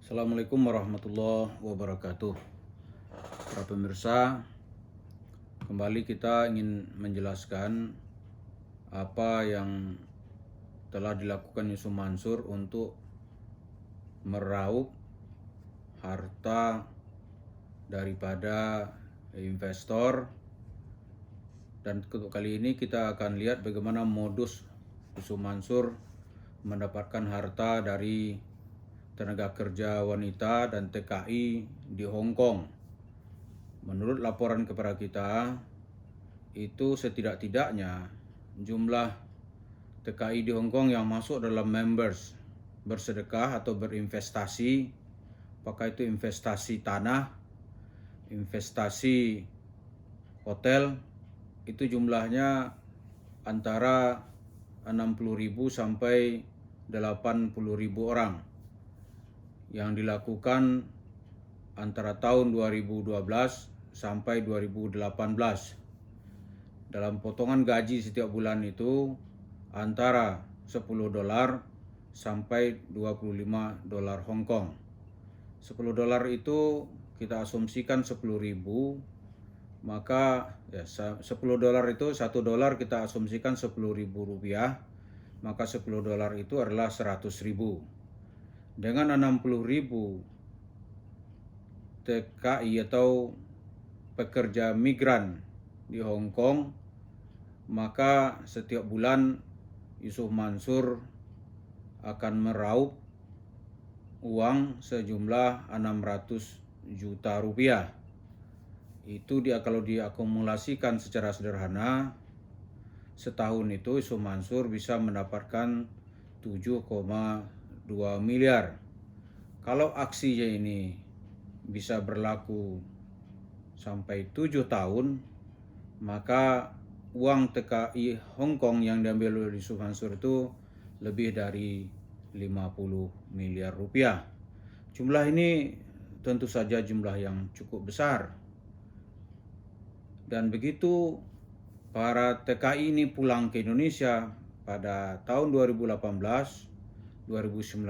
Assalamualaikum warahmatullahi wabarakatuh. Para pemirsa, kembali kita ingin menjelaskan apa yang telah dilakukan Yusuf Mansur untuk meraup harta daripada investor. Dan untuk kali ini kita akan lihat bagaimana modus Yusuf Mansur mendapatkan harta dari tenaga kerja wanita dan TKI di Hong Kong. Menurut laporan kepada kita, itu setidak-tidaknya jumlah TKI di Hong Kong yang masuk dalam members bersedekah atau berinvestasi, apakah itu investasi tanah, investasi hotel, itu jumlahnya antara 60.000 sampai 80.000 orang yang dilakukan antara tahun 2012 sampai 2018. Dalam potongan gaji setiap bulan itu antara $10 sampai $25 Hong Kong. $10 itu kita asumsikan 10.000, maka $10 itu $1 kita asumsikan 10.000 rupiah, maka $10 itu adalah 100.000. Dengan 60.000 TKI atau pekerja migran di Hong Kong, maka setiap bulan Yusuf Mansur akan meraup uang sejumlah 600 juta rupiah. Itu kalau diakumulasikan secara sederhana, setahun itu Yusuf Mansur bisa mendapatkan 7,2 miliar. Kalau aksinya ini bisa berlaku sampai 7 tahun, maka uang TKI Hong Kong yang diambil oleh Yusuf Mansur itu lebih dari 50 miliar rupiah. Jumlah ini tentu saja jumlah yang cukup besar. Dan begitu para TKI ini pulang ke Indonesia pada tahun 2018, 2019,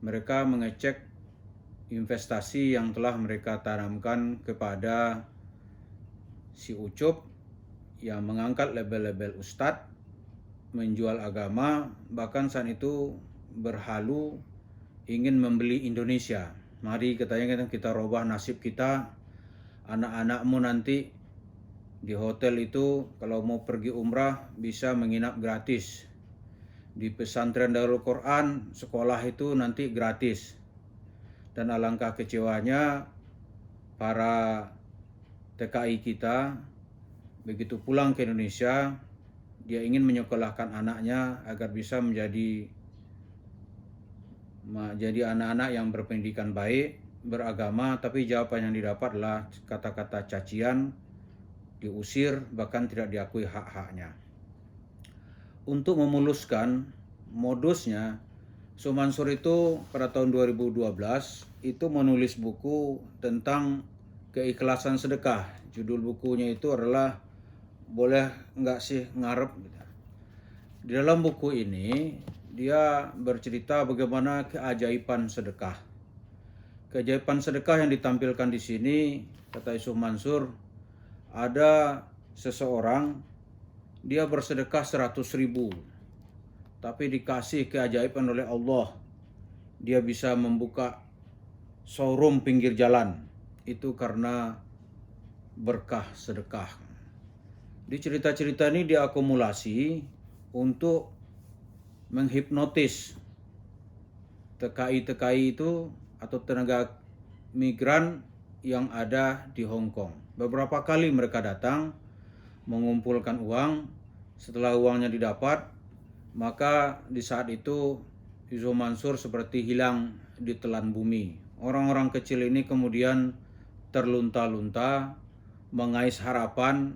mereka mengecek investasi yang telah mereka tanamkan kepada si Ucup yang mengangkat label-label ustadz, menjual agama, bahkan saat itu berhalu ingin membeli Indonesia. Mari katanya kita robah nasib kita, anak-anakmu nanti di hotel itu kalau mau pergi umrah bisa menginap gratis. Di pesantren Darul Quran, sekolah itu nanti gratis. Dan alangkah kecewanya para TKI kita, begitu pulang ke Indonesia, dia ingin menyekolahkan anaknya agar bisa menjadi anak-anak yang berpendidikan baik, beragama, tapi jawaban yang didapat adalah kata-kata cacian, diusir, bahkan tidak diakui hak-haknya. Untuk memuluskan modusnya, Yusuf Mansur itu pada tahun 2012 itu menulis buku tentang keikhlasan sedekah. Judul bukunya itu adalah Boleh Nggak Sih Ngarep. Di dalam buku ini dia bercerita bagaimana keajaiban sedekah. Keajaiban sedekah yang ditampilkan di sini, kata Yusuf Mansur, ada seseorang dia bersedekah 100.000, tapi dikasih keajaiban oleh Allah, dia bisa membuka showroom pinggir jalan. Itu karena berkah sedekah. Di cerita-cerita ini diakumulasi untuk menghipnotis TKI-TKI itu atau tenaga migran yang ada di Hong Kong. Beberapa kali mereka datang mengumpulkan uang. Setelah uangnya didapat, maka di saat itu Yusuf Mansur seperti hilang di telan bumi. Orang-orang kecil ini kemudian terlunta-lunta mengais harapan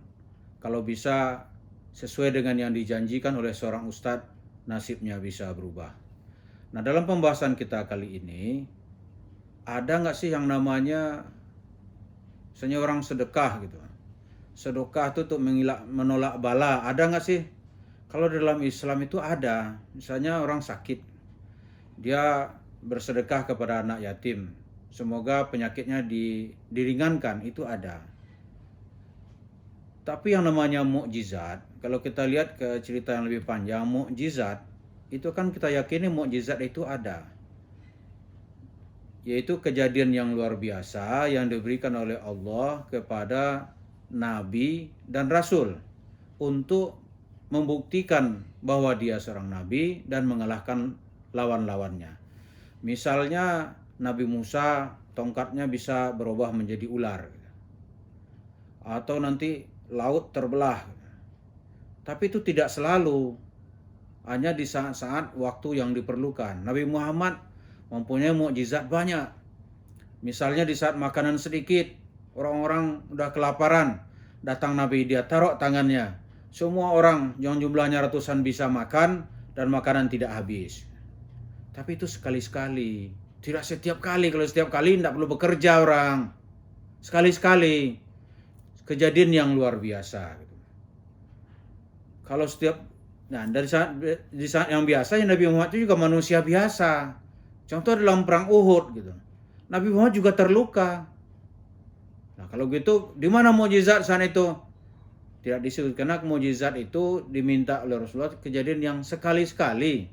kalau bisa sesuai dengan yang dijanjikan oleh seorang ustadz, nasibnya bisa berubah. Nah, dalam pembahasan kita kali ini, ada nggak sih yang namanya misalnya orang sedekah gitu? Sedekah itu untuk menolak bala, ada nggak sih? Kalau dalam Islam itu ada. Misalnya orang sakit, dia bersedekah kepada anak yatim. Semoga penyakitnya diringankan, itu ada. Tapi yang namanya mukjizat, kalau kita lihat ke cerita yang lebih panjang, mukjizat itu kan kita yakini mukjizat itu ada. Yaitu kejadian yang luar biasa yang diberikan oleh Allah kepada nabi dan rasul untuk membuktikan bahwa dia seorang nabi dan mengalahkan lawan-lawannya. Misalnya Nabi Musa tongkatnya bisa berubah menjadi ular, atau nanti laut terbelah. Tapi itu tidak selalu, hanya di saat-saat waktu yang diperlukan. Nabi Muhammad mempunyai mukjizat banyak. Misalnya di saat makanan sedikit, orang-orang udah kelaparan, datang Nabi, dia taruh tangannya. Semua orang yang jumlahnya ratusan bisa makan dan makanan tidak habis. Tapi itu sekali-sekali, tidak setiap kali. Kalau setiap kali tidak perlu bekerja orang. Sekali-sekali, kejadian yang luar biasa. Kalau di saat yang biasa, Nabi Muhammad itu juga manusia biasa. Contoh dalam perang Uhud gitu. Nabi Muhammad juga terluka. Nah, kalau gitu di mana mukjizat saat itu? Tidak disebut, karena mukjizat itu diminta oleh Rasulullah kejadian yang sekali-sekali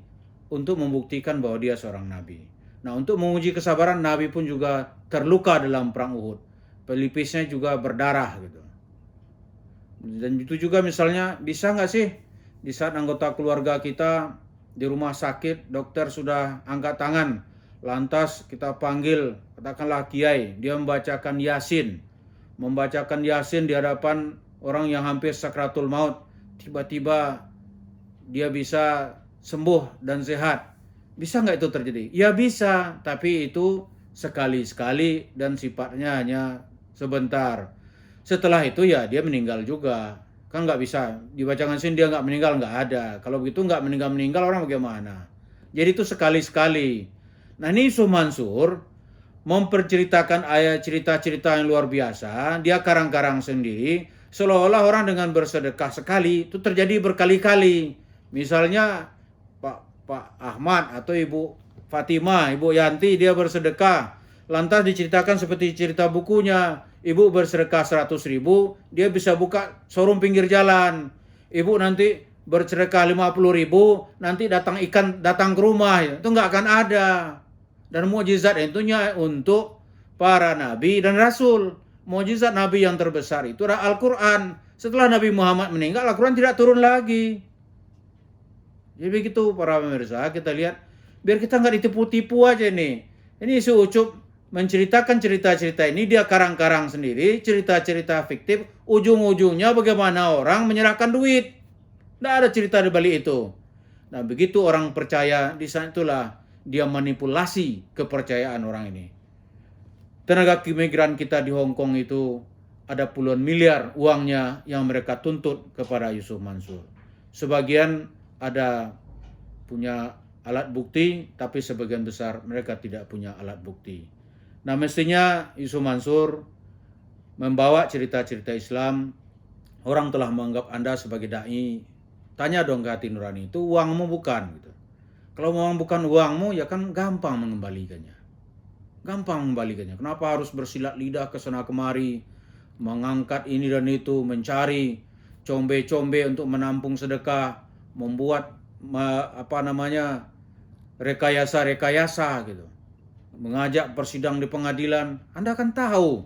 untuk membuktikan bahwa dia seorang nabi. Nah, untuk menguji kesabaran, Nabi pun juga terluka dalam perang Uhud. Pelipisnya juga berdarah gitu. Dan itu juga misalnya, bisa nggak sih di saat anggota keluarga kita di rumah sakit, dokter sudah angkat tangan, lantas kita panggil, katakanlah kiai, dia membacakan Yasin di hadapan orang yang hampir sakratul maut, tiba-tiba dia bisa sembuh dan sehat. Bisa nggak itu terjadi? Ya bisa, tapi itu sekali-sekali dan sifatnya hanya sebentar. Setelah itu ya dia meninggal juga. Kan nggak bisa dibacakan sin dia nggak meninggal, nggak ada. Kalau begitu nggak meninggal orang bagaimana? Jadi itu sekali-sekali. Nah, ini Yusuf Mansur memperceritakan ayat cerita-cerita yang luar biasa. Dia karang-karang sendiri, seolah-olah orang dengan bersedekah sekali itu terjadi berkali-kali. Misalnya Pak Ahmad atau Ibu Fatimah, Ibu Yanti, dia bersedekah. Lantas diceritakan seperti cerita bukunya. Ibu bersedekah 100.000, dia bisa buka showroom pinggir jalan. Ibu nanti bersedekah 50.000, nanti datang ikan datang ke rumah. Itu nggak akan ada. Dan mukjizat intinya untuk para nabi dan rasul. Mukjizat nabi yang terbesar itu adalah Al-Quran. Setelah Nabi Muhammad meninggal, Al-Quran tidak turun lagi. Jadi begitu para pemirsa, kita lihat, biar kita nggak ditipu-tipu aja nih. Ini si Ucup menceritakan cerita-cerita ini, dia karang-karang sendiri, cerita-cerita fiktif, ujung-ujungnya bagaimana orang menyerahkan duit. Tidak ada cerita di balik itu. Nah, begitu orang percaya, di saat itulah dia manipulasi kepercayaan orang ini. Tenaga migran kita di Hong Kong itu ada puluhan miliar uangnya yang mereka tuntut kepada Yusuf Mansur. Sebagian ada punya alat bukti, tapi sebagian besar mereka tidak punya alat bukti. Nah, mestinya Yusuf Mansur membawa cerita-cerita Islam. Orang telah menganggap Anda sebagai dai. Tanya dong ke hati nurani, itu uangmu bukan? Gitu. Kalau memang bukan uangmu, ya kan gampang mengembalikannya. Kenapa harus bersilat lidah ke sana kemari, mengangkat ini dan itu, mencari combe-combe untuk menampung sedekah, membuat rekayasa gitu. Mengajak persidang di pengadilan. Anda kan tahu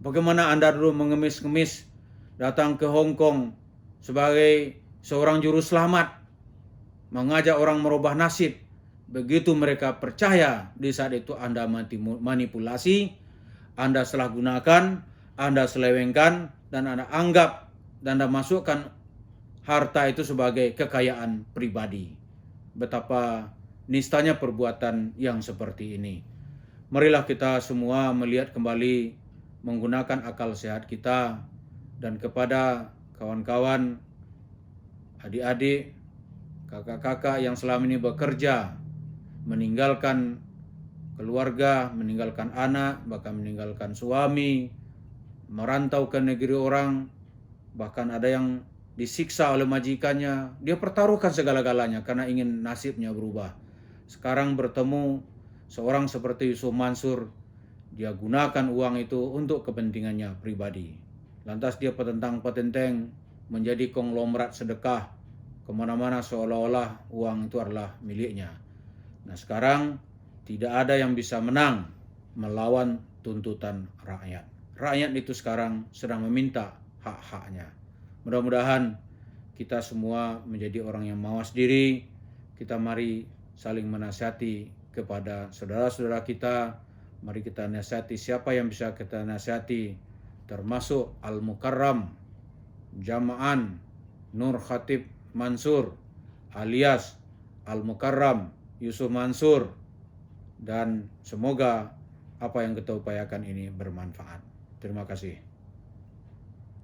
bagaimana Anda dulu mengemis-ngemis datang ke Hong Kong sebagai seorang juru selamat, mengajak orang merubah nasib. Begitu mereka percaya, di saat itu Anda manipulasi, Anda salah gunakan, Anda selewengkan, dan Anda anggap dan Anda masukkan harta itu sebagai kekayaan pribadi. Betapa nistanya perbuatan yang seperti ini. Marilah kita semua melihat kembali, menggunakan akal sehat kita, dan kepada kawan-kawan, adik-adik, kakak-kakak yang selama ini bekerja, meninggalkan keluarga, meninggalkan anak, bahkan meninggalkan suami, merantau ke negeri orang, bahkan ada yang disiksa oleh majikannya. Dia pertaruhkan segala-galanya karena ingin nasibnya berubah. Sekarang bertemu seorang seperti Yusuf Mansur, dia gunakan uang itu untuk kepentingannya pribadi. Lantas dia petentang-petenteng menjadi konglomerat sedekah kemana-mana seolah-olah uang itu adalah miliknya. Nah sekarang tidak ada yang bisa menang melawan tuntutan rakyat. Rakyat itu sekarang sedang meminta hak-haknya. Mudah-mudahan kita semua menjadi orang yang mawas diri. Kita mari saling menasihati kepada saudara-saudara kita. Mari kita nasihati siapa yang bisa kita nasihati, termasuk Al-Mukarram Jama'an Nur Khatib Mansur alias Al-Mukarram Yusuf Mansur, dan semoga apa yang kita upayakan ini bermanfaat. Terima kasih.